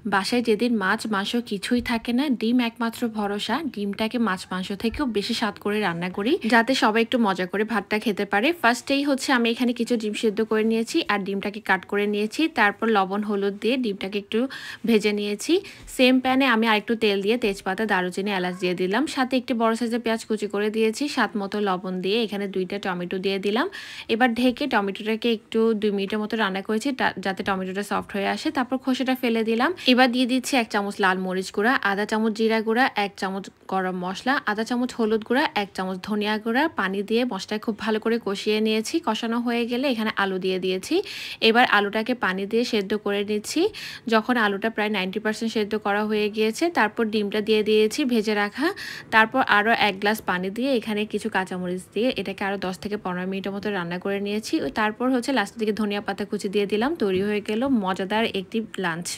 বাসায় যেদিন মাছ মাংস কিছুই থাকে না, ডিম একমাত্র ভরসা। ডিমটাকে মাছ মাংস থেকেও বেশি স্বাদ করে রান্না করি, যাতে সবাই একটু মজা করে ভাতটা খেতে পারে। ফার্স্টেই হচ্ছে আমি এখানে কিছু ডিম সিদ্ধ করে নিয়েছি আর ডিমটাকে কাট করে নিয়েছি। তারপর লবণ হলুদ দিয়ে ডিমটাকে একটু ভেজে নিয়েছি। সেম প্যানে আমি আরেকটু তেল দিয়ে তেজপাতা, দারুচিনি, এলাচ দিয়ে দিলাম। সাথে একটি বড় সাইজের পেঁয়াজ কুচি করে দিয়েছি। স্বাদ মতো লবণ দিয়ে এখানে 2টা টমেটো দিয়ে দিলাম। এবার ঢেকে টমেটোটাকে একটু 2 মিনিটের মতো রান্না করেছি, যাতে টমেটোটা সফট হয়ে আসে। তারপর খোসাটা ফেলে দিলাম। এবার দিয়ে দিচ্ছি 1 চামচ লাল মরিচ গুঁড়া, আধা চামচ জিরা গুঁড়া, 1 চামচ গরম মশলা, আধা চামচ হলুদ গুঁড়া, 1 চামচ ধনিয়া গুঁড়া। পানি দিয়ে মশলাটা খুব ভালো করে কষিয়ে নিয়েছি। কষানো হয়ে গেলে এখানে আলু দিয়ে দিয়েছি। এবার আলুটাকে পানি দিয়ে সেদ্ধ করে নিচ্ছি। যখন আলুটা প্রায় 90% সেদ্ধ করা হয়ে গিয়েছে, তারপর ডিমটা দিয়ে দিয়েছি ভেজে রাখা। তারপর আরও 1 গ্লাস পানি দিয়ে এখানে কিছু কাঁচামরিচ দিয়ে এটাকে আরও 10 থেকে 15 মিনিটের মতো রান্না করে নিয়েছি। তারপর হচ্ছে লাস্টের দিকে ধনিয়া পাতা কুচি দিয়ে দিলাম। তৈরি হয়ে গেল মজাদার একটি লাঞ্চ।